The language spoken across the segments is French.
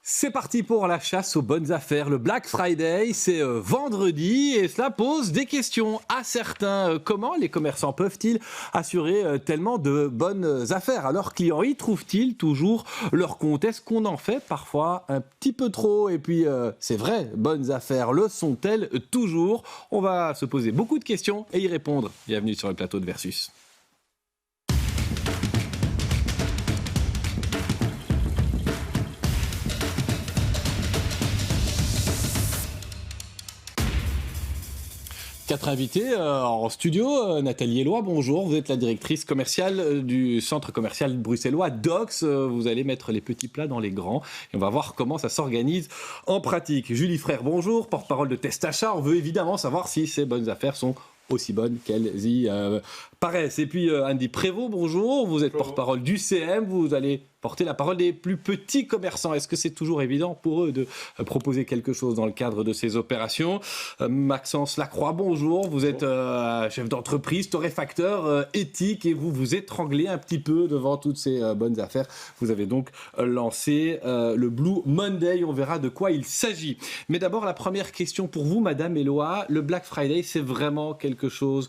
C'est parti pour la chasse aux bonnes affaires. Le Black Friday, c'est vendredi et cela pose des questions à certains. Comment les commerçants peuvent-ils assurer tellement de bonnes affaires à leurs clients? Y trouvent-ils toujours leur compte? Est-ce qu'on en fait parfois un petit peu trop? Et puis, c'est vrai, bonnes affaires le sont-elles toujours? On va se poser beaucoup de questions et y répondre. Bienvenue sur le plateau de Versus. Quatre invités en studio. Nathalie Eloi, bonjour. Vous êtes la directrice commerciale du centre commercial bruxellois Dox. Vous allez mettre les petits plats dans les grands et on va voir comment ça s'organise en pratique. Julie Frère, bonjour, porte-parole de Test Achat. On veut évidemment savoir si ces bonnes affaires sont aussi bonnes qu'elles y paraissent. Et puis Andy Prévost, bonjour. Vous êtes porte-parole du CM. Vous allez porter la parole des plus petits commerçants. Est-ce que c'est toujours évident pour eux de proposer quelque chose dans le cadre de ces opérations? Maxence Lacroix, bonjour. Vous êtes chef d'entreprise, torréfacteur éthique et vous vous étranglez un petit peu devant toutes ces bonnes affaires. Vous avez donc lancé le Blue Monday. On verra de quoi il s'agit. Mais d'abord, la première question pour vous, Madame Eloi. Le Black Friday, c'est vraiment quelque chose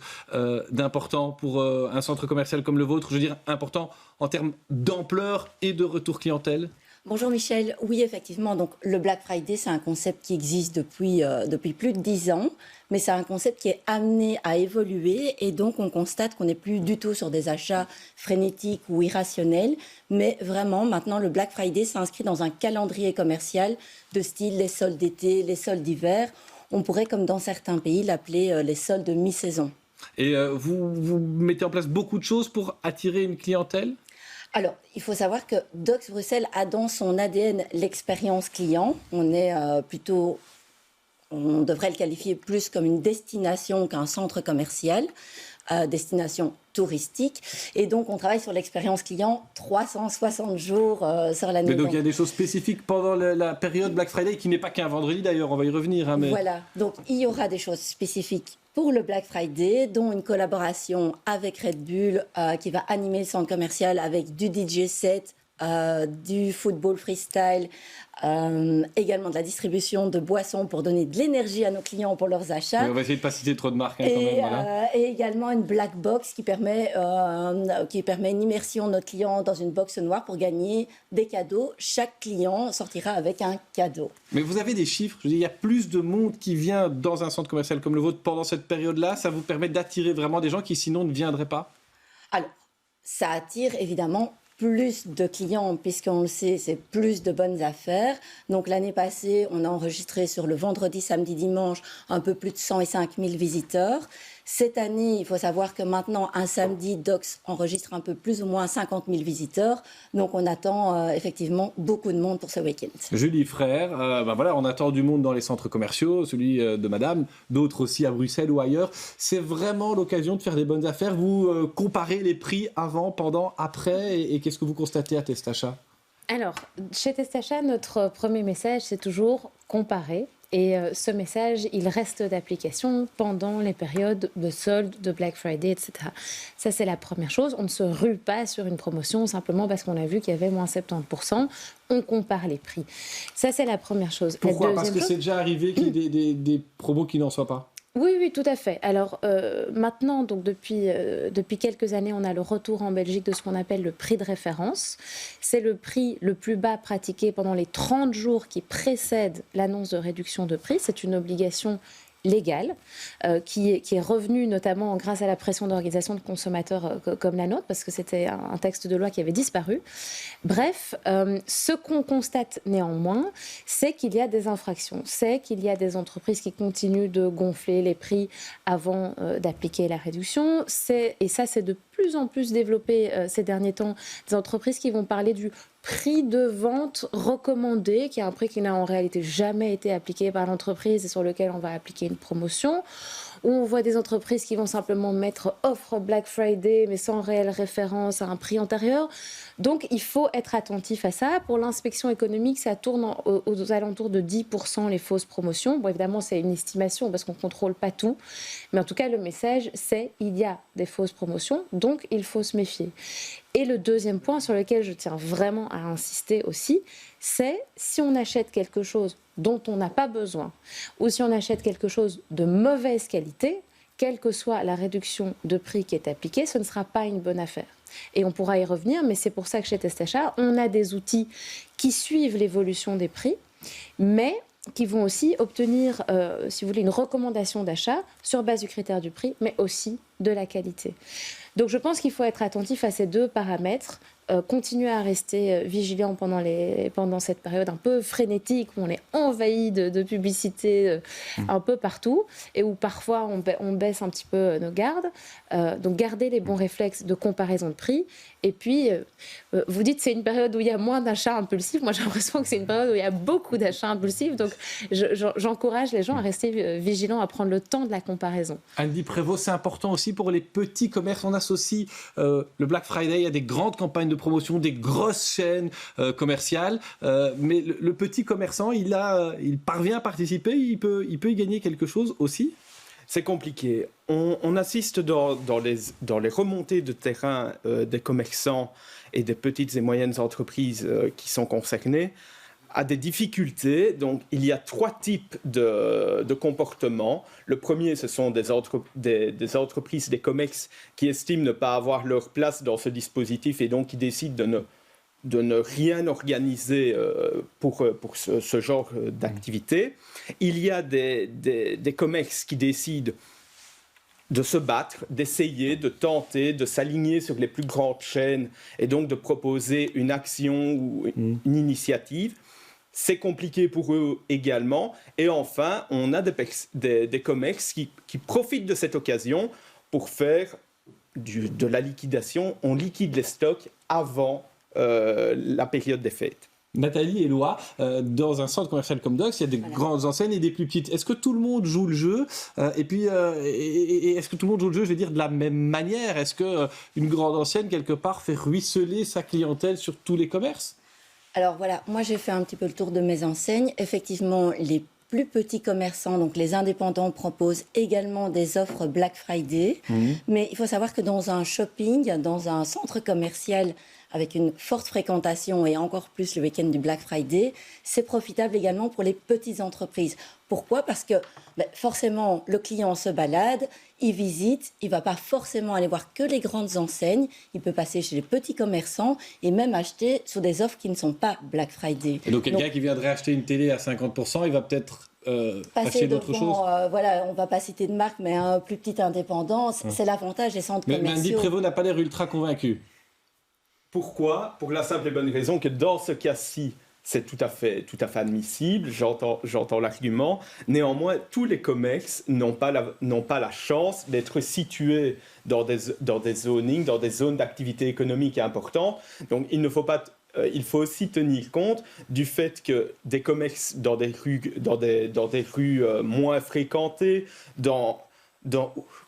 d'important pour un centre commercial comme le vôtre? Je veux dire, important en termes d'ampleur et de retour clientèle? Bonjour Michel, oui effectivement, donc le Black Friday c'est un concept qui existe depuis plus de 10 ans, mais c'est un concept qui est amené à évoluer et donc on constate qu'on n'est plus du tout sur des achats frénétiques ou irrationnels, mais vraiment maintenant le Black Friday s'inscrit dans un calendrier commercial de style les soldes d'été, les soldes d'hiver, on pourrait comme dans certains pays l'appeler les soldes de mi-saison. Et vous mettez en place beaucoup de choses pour attirer une clientèle? Alors, il faut savoir que Dox Bruxelles a dans son ADN l'expérience client. On devrait le qualifier plus comme une destination qu'un centre commercial, destination touristique. Et donc, on travaille sur l'expérience client 360 jours sur l'année. Mais donc, il y a des choses spécifiques pendant la période Black Friday qui n'est pas qu'un vendredi d'ailleurs, on va y revenir. Mais... Voilà, donc il y aura des choses spécifiques pour le Black Friday, dont une collaboration avec Red Bull qui va animer le centre commercial avec du DJ set, du football freestyle, également de la distribution de boissons pour donner de l'énergie à nos clients pour leurs achats. Mais on va essayer de ne pas citer trop de marques quand même. Voilà. Et également une black box qui permet une immersion de notre client dans une box noire pour gagner des cadeaux. Chaque client sortira avec un cadeau. Mais vous avez des chiffres? Je veux dire, il y a plus de monde qui vient dans un centre commercial comme le vôtre pendant cette période-là. Ça vous permet d'attirer vraiment des gens qui sinon ne viendraient pas? Alors, ça attire évidemment plus de clients, puisqu'on le sait, c'est plus de bonnes affaires. Donc l'année passée, on a enregistré sur le vendredi, samedi, dimanche, un peu plus de 105 000 visiteurs. Cette année, il faut savoir que maintenant, un samedi, Dox enregistre un peu plus ou moins 50 000 visiteurs. Donc on attend effectivement beaucoup de monde pour ce week-end. Julie Frère, voilà, on attend du monde dans les centres commerciaux, celui de Madame, d'autres aussi à Bruxelles ou ailleurs. C'est vraiment l'occasion de faire des bonnes affaires. Vous comparez les prix avant, pendant, après et qu'est-ce que vous constatez à Test Achat? Alors, chez Test Achat, notre premier message, c'est toujours comparer. Et ce message, il reste d'application pendant les périodes de soldes, de Black Friday, etc. Ça, c'est la première chose. On ne se rue pas sur une promotion simplement parce qu'on a vu qu'il y avait moins 70%. On compare les prix. Ça, c'est la première chose. Pourquoi? Parce que c'est déjà arrivé qu'il y ait des promos qui n'en soient pas? Oui, tout à fait. Alors maintenant, donc depuis quelques années, on a le retour en Belgique de ce qu'on appelle le prix de référence. C'est le prix le plus bas pratiqué pendant les 30 jours qui précèdent l'annonce de réduction de prix. C'est une obligation légale qui est revenue notamment grâce à la pression d'organisations de consommateurs comme la nôtre, parce que c'était un texte de loi qui avait disparu. Bref, ce qu'on constate néanmoins, c'est qu'il y a des infractions, c'est qu'il y a des entreprises qui continuent de gonfler les prix avant d'appliquer la réduction, et ça c'est de plus en plus développé ces derniers temps, des entreprises qui vont parler du prix de vente recommandé, qui est un prix qui n'a en réalité jamais été appliqué par l'entreprise et sur lequel on va appliquer une promotion. Où on voit des entreprises qui vont simplement mettre offre Black Friday, mais sans réelle référence à un prix antérieur. Donc, il faut être attentif à ça. Pour l'inspection économique, ça tourne aux alentours de 10% les fausses promotions. Bon, évidemment, c'est une estimation parce qu'on ne contrôle pas tout. Mais en tout cas, le message, c'est qu'il y a des fausses promotions, donc il faut se méfier. Et le deuxième point sur lequel je tiens vraiment à insister aussi, c'est si on achète quelque chose dont on n'a pas besoin, ou si on achète quelque chose de mauvaise qualité, quelle que soit la réduction de prix qui est appliquée, ce ne sera pas une bonne affaire. Et on pourra y revenir, mais c'est pour ça que chez Testachat, on a des outils qui suivent l'évolution des prix, mais qui vont aussi obtenir, si vous voulez, une recommandation d'achat sur base du critère du prix, mais aussi de la qualité. Donc je pense qu'il faut être attentif à ces deux paramètres, continuer à rester vigilant pendant cette période un peu frénétique où on est envahi de publicité un peu partout et où parfois on baisse un petit peu nos gardes. Donc garder les bons réflexes de comparaison de prix. Et puis, vous dites que c'est une période où il y a moins d'achats impulsifs. Moi, j'ai l'impression que c'est une période où il y a beaucoup d'achats impulsifs. Donc, j'encourage les gens à rester vigilants, à prendre le temps de la comparaison. Andy Prévost, c'est important aussi pour les petits commerces. On associe le Black Friday à des grandes campagnes de promotion, des grosses chaînes commerciales. Mais le petit commerçant, il parvient à participer, il peut y gagner quelque chose aussi. C'est compliqué. On assiste dans les remontées de terrain des commerçants et des petites et moyennes entreprises qui sont concernées à des difficultés. Donc, il y a 3 types de comportements. Le premier, ce sont des entreprises, des commerces qui estiment ne pas avoir leur place dans ce dispositif et donc qui décident de ne rien organiser pour ce genre d'activité. Il y a des commerces qui décident de se battre, d'essayer, de tenter, de s'aligner sur les plus grandes chaînes et donc de proposer une action ou une initiative. C'est compliqué pour eux également. Et enfin, on a des commerces qui profitent de cette occasion pour faire de la liquidation. On liquide les stocks avant la période des fêtes. Nathalie et Loa, dans un centre commercial comme Docks, il y a des grandes enseignes et des plus petites. Est-ce que tout le monde joue le jeu et puis, est-ce que tout le monde joue le jeu, je vais dire, de la même manière? Est-ce qu'une grande enseigne, quelque part, fait ruisseler sa clientèle sur tous les commerces? Alors voilà, moi j'ai fait un petit peu le tour de mes enseignes. Effectivement, les plus petits commerçants, donc les indépendants, proposent également des offres Black Friday. Mais il faut savoir que dans un shopping, dans un centre commercial avec une forte fréquentation et encore plus le week-end du Black Friday, c'est profitable également pour les petites entreprises. Pourquoi ? Parce que forcément, le client se balade, il visite, il ne va pas forcément aller voir que les grandes enseignes, il peut passer chez les petits commerçants et même acheter sur des offres qui ne sont pas Black Friday. Et donc quelqu'un qui viendrait acheter une télé à 50%, il va peut-être acheter d'autres choses. Voilà, on ne va pas citer de marque, mais un plus petit indépendant, c'est l'avantage des centres commerciaux. Mais Andy Prévost n'a pas l'air ultra convaincu. Pourquoi ? Pour la simple et bonne raison que dans ce cas-ci, c'est tout à fait admissible, j'entends l'argument. Néanmoins, tous les commerces n'ont pas la chance d'être situés dans des zonings, dans des zones d'activité économique importantes. Donc, il faut aussi tenir compte du fait que des commerces dans des rues moins fréquentées,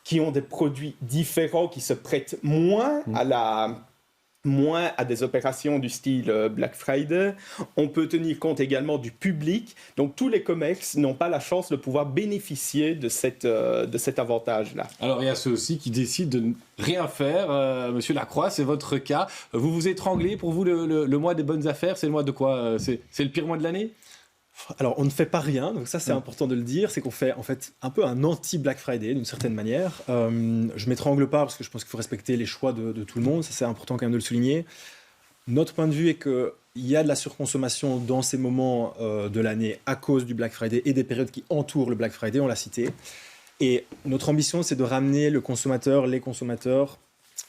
qui ont des produits différents, qui se prêtent moins à des opérations du style Black Friday. On peut tenir compte également du public. Donc, tous les commerces n'ont pas la chance de pouvoir bénéficier de cet avantage-là. Alors, il y a ceux aussi qui décident de ne rien faire. Monsieur Lacroix, c'est votre cas. Vous vous étranglez. Pour vous, le mois des bonnes affaires, c'est le mois de quoi ? C'est le pire mois de l'année ? Alors, on ne fait pas rien, donc ça c'est important de le dire, c'est qu'on fait en fait un peu un anti-Black Friday d'une certaine manière. Je m'étrangle pas parce que je pense qu'il faut respecter les choix de tout le monde, ça c'est important quand même de le souligner. Notre point de vue est qu'il y a de la surconsommation dans ces moments de l'année à cause du Black Friday et des périodes qui entourent le Black Friday, on l'a cité. Et notre ambition c'est de ramener les consommateurs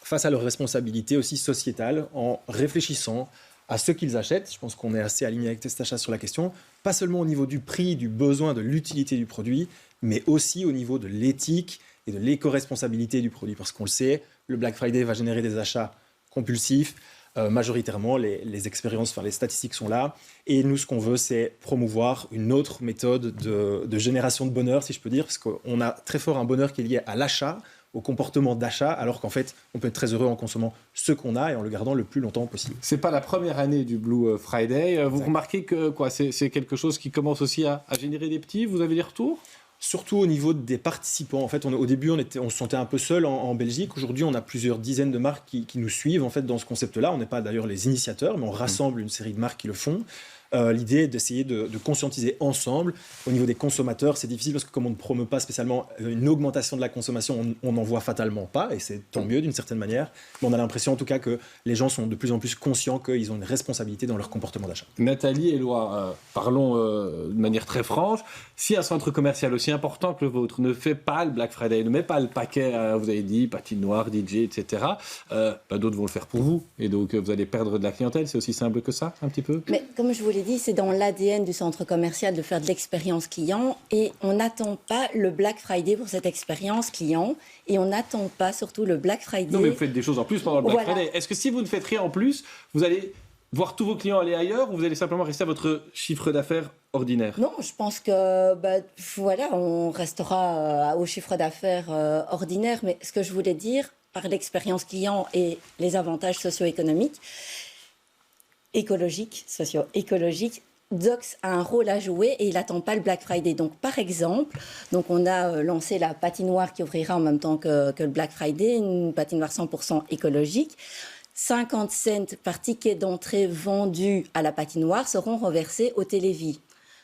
face à leurs responsabilités aussi sociétales en réfléchissant à ce qu'ils achètent. Je pense qu'on est assez aligné avec Testachat sur la question, pas seulement au niveau du prix, du besoin, de l'utilité du produit, mais aussi au niveau de l'éthique et de l'éco-responsabilité du produit. Parce qu'on le sait, le Black Friday va générer des achats compulsifs, majoritairement, les expériences, les statistiques sont là. Et nous, ce qu'on veut, c'est promouvoir une autre méthode de génération de bonheur, si je peux dire, parce qu'on a très fort un bonheur qui est lié à l'achat, au comportement d'achat, alors qu'en fait, on peut être très heureux en consommant ce qu'on a et en le gardant le plus longtemps possible. C'est pas la première année du Blue Friday. Vous remarquez que c'est quelque chose qui commence aussi à générer des petits. Vous avez des retours ? Surtout au niveau des participants. En fait, au début, on se sentait un peu seul en Belgique. Aujourd'hui, on a plusieurs dizaines de marques qui nous suivent en fait, dans ce concept-là. On n'est pas d'ailleurs les initiateurs, mais on rassemble une série de marques qui le font. L'idée est d'essayer de conscientiser ensemble. Au niveau des consommateurs, c'est difficile parce que comme on ne promeut pas spécialement une augmentation de la consommation, on n'en voit fatalement pas, et c'est tant mieux d'une certaine manière. Mais on a l'impression en tout cas que les gens sont de plus en plus conscients qu'ils ont une responsabilité dans leur comportement d'achat. Nathalie, Éloi, parlons de manière très franche. Si un centre commercial aussi important que le vôtre ne fait pas le Black Friday, ne met pas le paquet, vous avez dit, patinoire, DJ, etc., d'autres vont le faire pour vous. Et donc, vous allez perdre de la clientèle. C'est aussi simple que ça, un petit peu? Mais comme je vous l'ai dit, c'est dans l'ADN du centre commercial de faire de l'expérience client et on n'attend pas le Black Friday pour cette expérience client et on n'attend pas surtout le Black Friday. Non, mais vous faites des choses en plus pendant le Black Friday. Est-ce que si vous ne faites rien en plus, vous allez voir tous vos clients aller ailleurs ou vous allez simplement rester à votre chiffre d'affaires ordinaire? Non, je pense que on restera au chiffre d'affaires ordinaire, mais ce que je voulais dire par l'expérience client et les avantages socio-économiques, socio-écologiques, Docs a un rôle à jouer et il n'attend pas le Black Friday. Donc, par exemple, on a lancé la patinoire qui ouvrira en même temps que le Black Friday, une patinoire 100% écologique. 50 cents par ticket d'entrée vendu à la patinoire seront reversés au Télévis.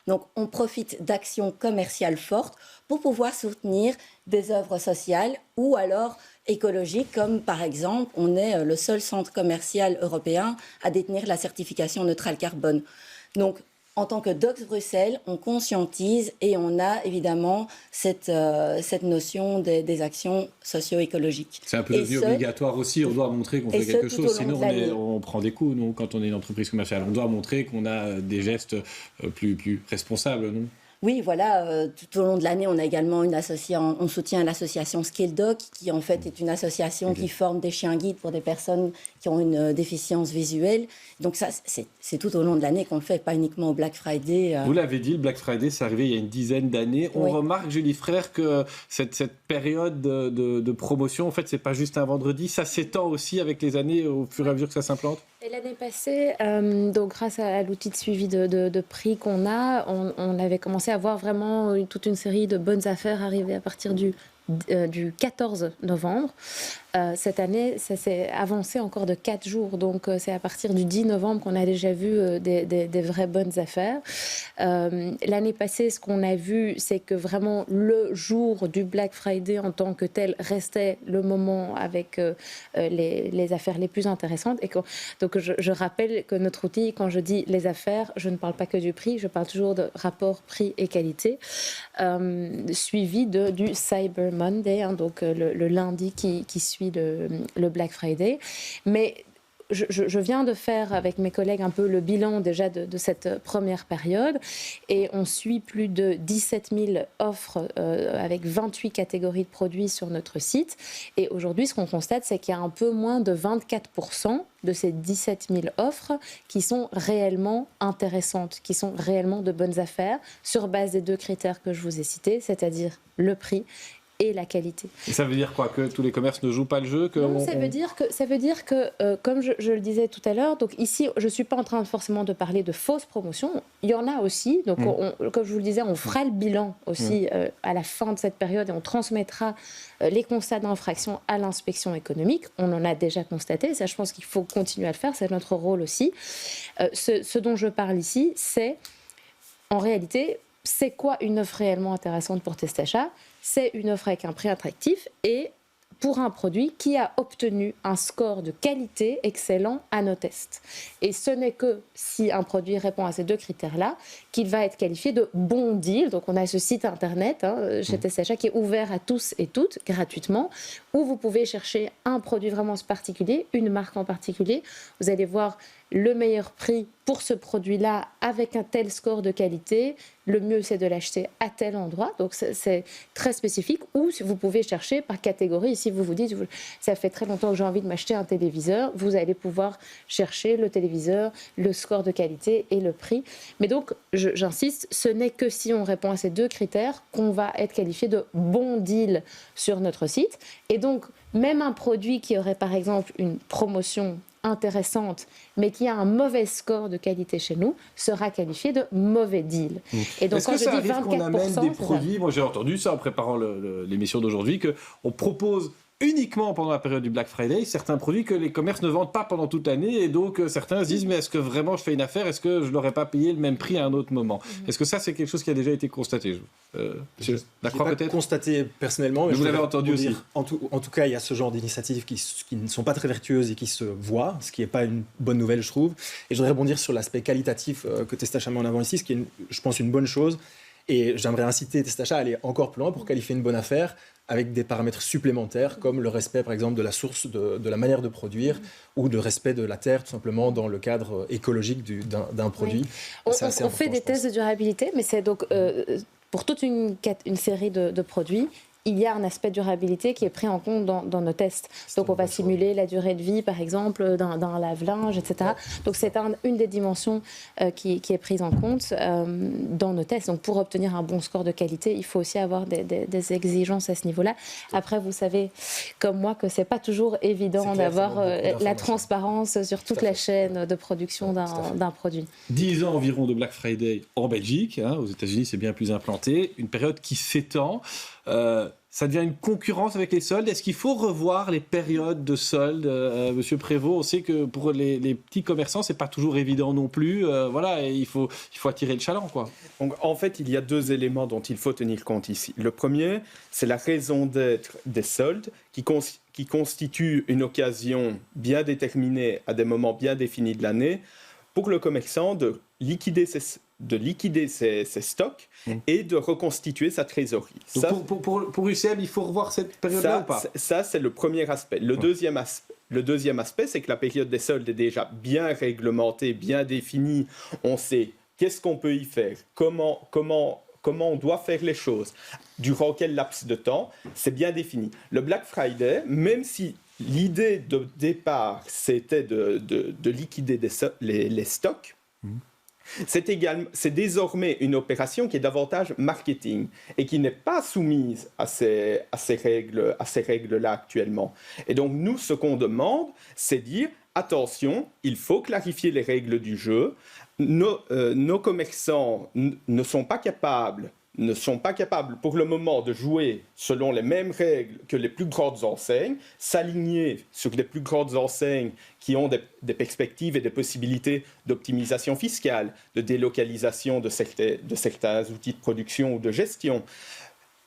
Donc, on profite d'actions commerciales fortes pour pouvoir soutenir des œuvres sociales ou alors écologiques, comme par exemple, on est le seul centre commercial européen à détenir la certification neutrale carbone. Donc, en tant que Docs Bruxelles, on conscientise et on a évidemment cette notion des actions socio-écologiques. C'est un peu devenu obligatoire aussi, on doit montrer qu'on fait quelque chose, sinon on prend des coups, non, quand on est une entreprise commerciale. On doit montrer qu'on a des gestes plus responsables, non? Oui, voilà, tout au long de l'année, on a également on soutient l'association Scale Dog, qui en fait est une association qui forme des chiens guides pour des personnes qui ont une déficience visuelle. Donc ça, c'est tout au long de l'année qu'on le fait, pas uniquement au Black Friday. Vous l'avez dit, le Black Friday, c'est arrivé il y a une dizaine d'années. On remarque, Julie Frère, que cette période de promotion, en fait, c'est pas juste un vendredi, ça s'étend aussi avec les années au fur et à mesure que ça s'implante. Et l'année passée, donc grâce à l'outil de suivi de prix qu'on a, on avait commencé à voir vraiment toute une série de bonnes affaires arriver à partir du 14 novembre. Cette année, ça s'est avancé encore de 4 jours. Donc, c'est à partir du 10 novembre qu'on a déjà vu des vraies bonnes affaires. L'année passée, ce qu'on a vu, c'est que vraiment le jour du Black Friday en tant que tel restait le moment avec les affaires les plus intéressantes. Et donc, je rappelle que notre outil, quand je dis les affaires, je ne parle pas que du prix, je parle toujours de rapport prix et qualité, suivi du Cyber Monday, donc le lundi qui suit le Black Friday. Mais je viens de faire avec mes collègues un peu le bilan déjà de cette première période et on suit plus de 17 000 offres avec 28 catégories de produits sur notre site. Et aujourd'hui, ce qu'on constate, c'est qu'il y a un peu moins de 24% de ces 17 000 offres qui sont réellement intéressantes, qui sont réellement de bonnes affaires sur base des 2 critères que je vous ai cités, c'est-à-dire le prix et la qualité. Et ça veut dire quoi? Que tous les commerces ne jouent pas le jeu? Ça veut dire que comme je le disais tout à l'heure, donc ici, je ne suis pas en train forcément de parler de fausses promotions. Il y en a aussi. Donc, comme je vous le disais, on fera le bilan aussi à la fin de cette période et on transmettra les constats d'infraction à l'inspection économique. On en a déjà constaté. Ça, je pense qu'il faut continuer à le faire. C'est notre rôle aussi. Ce dont je parle ici, c'est en réalité, c'est quoi une offre réellement intéressante pour Testachat? C'est une offre avec un prix attractif et pour un produit qui a obtenu un score de qualité excellent à nos tests. Et ce n'est que si un produit répond à ces 2 critères-là qu'il va être qualifié de bon deal. Donc on a ce site internet chez Testachat qui est ouvert à tous et toutes gratuitement, où vous pouvez chercher un produit vraiment particulier, une marque en particulier. Vous allez voir le meilleur prix pour ce produit-là avec un tel score de qualité. Le mieux, c'est de l'acheter à tel endroit. Donc, c'est très spécifique. Ou vous pouvez chercher par catégorie. Si vous vous dites, ça fait très longtemps que j'ai envie de m'acheter un téléviseur, vous allez pouvoir chercher le téléviseur, le score de qualité et le prix. Mais donc, j'insiste, ce n'est que si on répond à ces 2 critères qu'on va être qualifié de bon deal sur notre site. Et donc, même un produit qui aurait, par exemple, une promotion intéressante, mais qui a un mauvais score de qualité chez nous, sera qualifié de mauvais deal. Et donc, est-ce que ça arrive qu'on amène des produits, moi j'ai entendu ça en préparant l'émission d'aujourd'hui, qu'on propose uniquement pendant la période du Black Friday certains produits que les commerces ne vendent pas pendant toute l'année, et donc certains se disent mais est-ce que vraiment je fais une affaire, est-ce que je n'aurais pas payé le même prix à un autre moment? Est-ce que ça c'est quelque chose qui a déjà été constaté? Je n'ai pas constaté personnellement, mais vous l'avez entendu aussi. En tout cas, il y a ce genre d'initiatives qui ne sont pas très vertueuses et qui se voient, ce qui n'est pas une bonne nouvelle, je trouve. Et je voudrais rebondir sur l'aspect qualitatif que Testacha met en avant ici, ce qui est, je pense, une bonne chose. Et j'aimerais inciter Testacha à aller encore plus loin pour qualifier une bonne affaire avec des paramètres supplémentaires comme le respect, par exemple, de la source, de la manière de produire ou le respect de la terre, tout simplement, dans le cadre écologique d'un produit. Oui. On fait des tests de durabilité, mais c'est donc pour toute une série de produits. Il y a un aspect durabilité qui est pris en compte dans nos tests. Donc, on va simuler la durée de vie, par exemple, d'un lave-linge, etc. Donc, c'est une des dimensions qui est prise en compte dans nos tests. Donc, pour obtenir un bon score de qualité, il faut aussi avoir des exigences à ce niveau-là. Après, vous savez, comme moi, que c'est pas toujours évident d'avoir la transparence sur toute la chaîne de production d'un produit. 10 ans environ de Black Friday en Belgique. Aux États-Unis, c'est bien plus implanté. Une période qui s'étend. Ça devient une concurrence avec les soldes. Est-ce qu'il faut revoir les périodes de soldes, Monsieur Prévost? On sait que pour les petits commerçants, c'est pas toujours évident non plus. Voilà, et il faut attirer le chaland, quoi. Donc, en fait, il y a deux éléments dont il faut tenir compte ici. Le premier, c'est la raison d'être des soldes qui constituent une occasion bien déterminée à des moments bien définis de l'année pour le commerçant de liquider ses stocks et de reconstituer sa trésorerie. Donc ça, pour UCM, il faut revoir cette période-là ou pas? Ça, c'est le premier aspect. Le deuxième aspect, c'est que la période des soldes est déjà bien réglementée, bien définie. On sait qu'est-ce qu'on peut y faire, comment on doit faire les choses, durant quel laps de temps, c'est bien défini. Le Black Friday, même si l'idée de départ, c'était de liquider les stocks, c'est désormais une opération qui est davantage marketing et qui n'est pas soumise à ces règles-là actuellement. Et donc, nous, ce qu'on demande, c'est dire, attention, il faut clarifier les règles du jeu. Nos commerçants ne sont pas capables pour le moment de jouer selon les mêmes règles que les plus grandes enseignes, s'aligner sur les plus grandes enseignes qui ont des perspectives et des possibilités d'optimisation fiscale, de délocalisation de certains outils de production ou de gestion.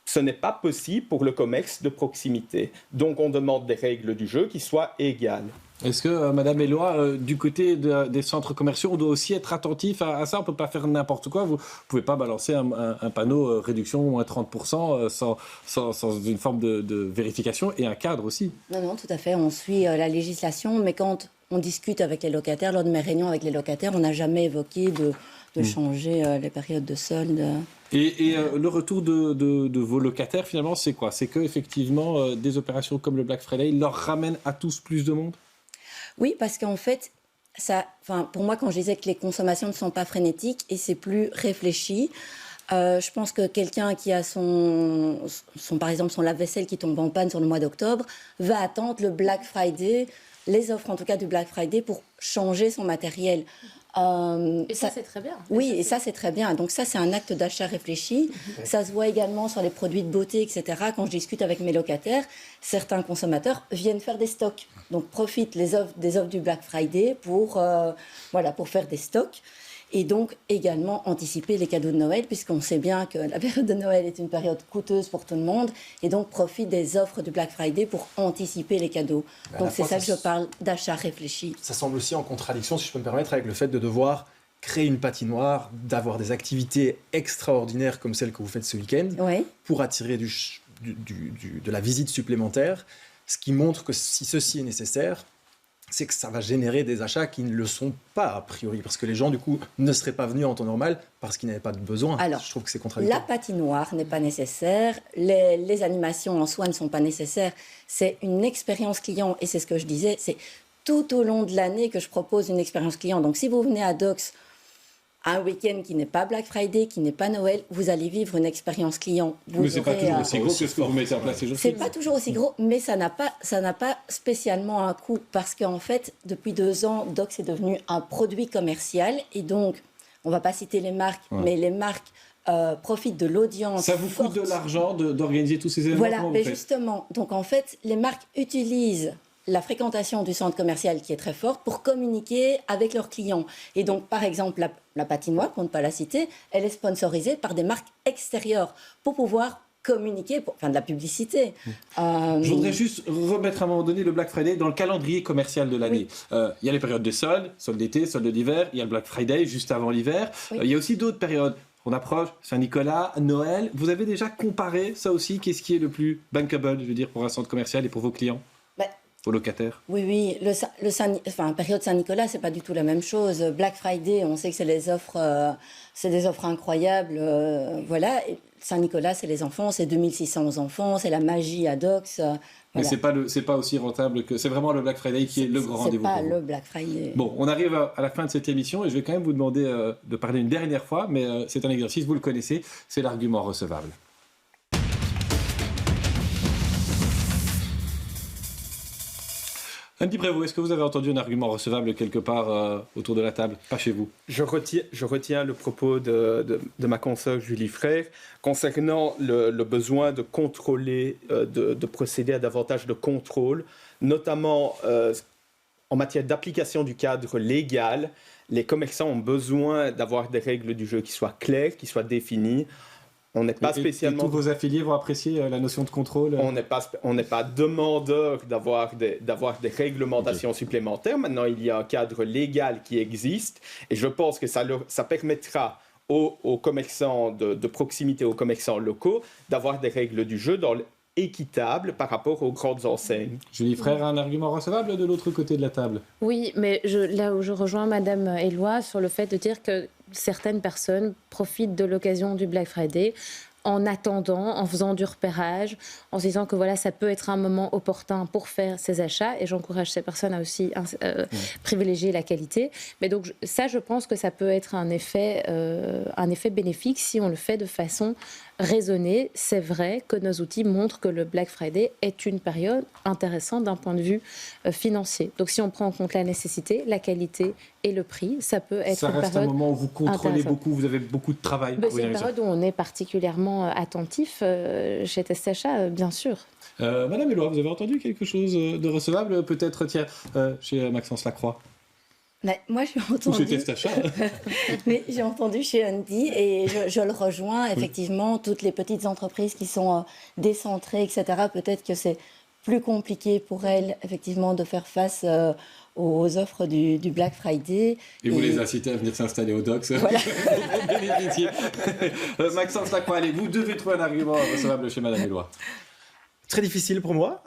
Ce n'est pas possible pour le commerce de proximité. Donc on demande des règles du jeu qui soient égales. Est-ce que, Madame Eloi, du côté des centres commerciaux, on doit aussi être attentif à ça? On ne peut pas faire n'importe quoi. Vous ne pouvez pas balancer un panneau réduction moins 30% sans une forme de vérification et un cadre aussi. Non, tout à fait. On suit la législation, mais quand on discute avec les locataires, lors de mes réunions avec les locataires, on n'a jamais évoqué de changer les périodes de solde. Et le retour de vos locataires, finalement, c'est quoi? C'est qu'effectivement, des opérations comme le Black Friday leur ramènent à tous plus de monde? Oui, parce qu'en fait, pour moi, quand je disais que les consommations ne sont pas frénétiques et c'est plus réfléchi, je pense que quelqu'un qui a par exemple, son lave-vaisselle qui tombe en panne sur le mois d'octobre va attendre le Black Friday, les offres en tout cas du Black Friday pour changer son matériel. Et ça, c'est très bien. Oui, et ça, c'est très bien. Donc ça, c'est un acte d'achat réfléchi. Ça se voit également sur les produits de beauté, etc. Quand je discute avec mes locataires, certains consommateurs viennent faire des stocks. Donc profitent des offres du Black Friday pour faire des stocks. Et donc également anticiper les cadeaux de Noël, puisqu'on sait bien que la période de Noël est une période coûteuse pour tout le monde, et donc profite des offres du Black Friday pour anticiper les cadeaux. Donc c'est ça que je parle d'achat réfléchi. Ça semble aussi en contradiction, si je peux me permettre, avec le fait de devoir créer une patinoire, d'avoir des activités extraordinaires comme celles que vous faites ce week-end, pour attirer de la visite supplémentaire, ce qui montre que si ceci est nécessaire, c'est que ça va générer des achats qui ne le sont pas a priori, parce que les gens du coup ne seraient pas venus en temps normal parce qu'ils n'avaient pas de besoin. Alors, je trouve que c'est contradictoire. La patinoire n'est pas nécessaire, les animations en soi ne sont pas nécessaires, c'est une expérience client, et c'est ce que je disais, c'est tout au long de l'année que je propose une expérience client. Donc si vous venez à Docs un week-end qui n'est pas Black Friday, qui n'est pas Noël, vous allez vivre une expérience client. Mais c'est pas toujours aussi gros que ce que vous mettez en place. C'est pas toujours aussi gros, mais ça n'a pas spécialement un coût parce qu'en fait, depuis 2 ans, Docs est devenu un produit commercial et donc, on va pas citer les marques, mais les marques profitent de l'audience. Ça vous coûte de l'argent d'organiser tous ces événements? Voilà, mais justement, donc en fait, les marques utilisent la fréquentation du centre commercial qui est très forte pour communiquer avec leurs clients. Et donc, par exemple, la patinoire, pour ne pas la citer, elle est sponsorisée par des marques extérieures pour pouvoir communiquer, de la publicité. Je voudrais juste remettre à un moment donné le Black Friday dans le calendrier commercial de l'année. Il y a les périodes de soldes d'été, soldes d'hiver, il y a le Black Friday juste avant l'hiver. Il y a aussi d'autres périodes. On approche Saint-Nicolas, Noël. Vous avez déjà comparé ça aussi? Qu'est-ce qui est le plus bankable, je veux dire, pour un centre commercial et pour vos clients? Aux locataires? Oui. Période Saint-Nicolas, c'est pas du tout la même chose. Black Friday, on sait que c'est des offres incroyables. Voilà. Saint-Nicolas, c'est les enfants, c'est 2600 enfants, c'est la magie à Docs. Mais c'est pas aussi rentable que... C'est vraiment le Black Friday qui est le grand rendez-vous. C'est pas le Black Friday. Bon, on arrive à la fin de cette émission et je vais quand même vous demander de parler une dernière fois, mais c'est un exercice, vous le connaissez, c'est l'argument recevable. Andy Prévost, est-ce que vous avez entendu un argument recevable quelque part autour de la table? Pas chez vous. Je retiens le propos de ma consoeur Julie Frère concernant le besoin de contrôler, de procéder à davantage de contrôle, notamment en matière d'application du cadre légal. Les commerçants ont besoin d'avoir des règles du jeu qui soient claires, qui soient définies. On n'est pas spécialement... Et tous vos affiliés vont apprécier la notion de contrôle? On n'est pas demandeur d'avoir des réglementations supplémentaires. Maintenant, il y a un cadre légal qui existe et je pense que ça permettra aux commerçants de proximité, aux commerçants locaux, d'avoir des règles du jeu équitables par rapport aux grandes enseignes. Julie Frère a un argument recevable de l'autre côté de la table? Oui, mais là où je rejoins Madame Éloi sur le fait de dire que certaines personnes profitent de l'occasion du Black Friday en attendant, en faisant du repérage, en se disant que voilà, ça peut être un moment opportun pour faire ses achats. Et j'encourage ces personnes à aussi privilégier la qualité. Mais donc ça, je pense que ça peut être un effet bénéfique si on le fait de façon raisonnée. C'est vrai que nos outils montrent que le Black Friday est une période intéressante d'un point de vue financier. Donc si on prend en compte la nécessité, la qualité et le prix, ça peut être une période intéressante. Ça reste un moment où vous contrôlez beaucoup, vous avez beaucoup de travail. C'est une période où on est particulièrement attentif chez Testacha, bien sûr. Madame Éloi, vous avez entendu quelque chose de recevable, peut-être, chez Maxence Lacroix? Mais moi, j'ai entendu. Ou chez Testacha. Mais j'ai entendu chez Andy et je le rejoins. Effectivement, toutes les petites entreprises qui sont décentrées, etc., peut-être que c'est plus compliqué pour elles, effectivement, de faire face aux offres du Black Friday. Et vous les incitez à venir s'installer au Docs. Voilà. Maxence Lacroix, allez, vous devez trouver un argument recevable chez Madame Éloi. Très difficile pour moi.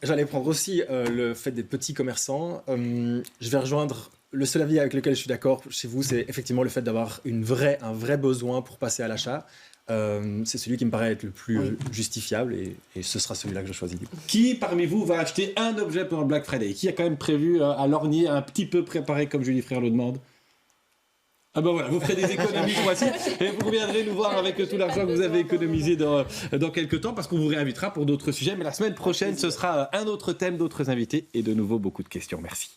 J'allais prendre aussi le fait des petits commerçants. Je vais rejoindre le seul avis avec lequel je suis d'accord chez vous, c'est effectivement le fait d'avoir un vrai besoin pour passer à l'achat. C'est celui qui me paraît être le plus justifiable et ce sera celui-là que je choisis du coup. Qui parmi vous va acheter un objet pendant le Black Friday? Qui a quand même prévu à lorgner, un petit peu préparé comme Julie Frère le demande? Ah ben voilà, vous ferez des économies ce mois-ci et vous reviendrez nous voir avec tout l'argent que vous avez économisé dans quelques temps parce qu'on vous réinvitera pour d'autres sujets. Mais la semaine prochaine, ce sera un autre thème, d'autres invités et de nouveau beaucoup de questions. Merci.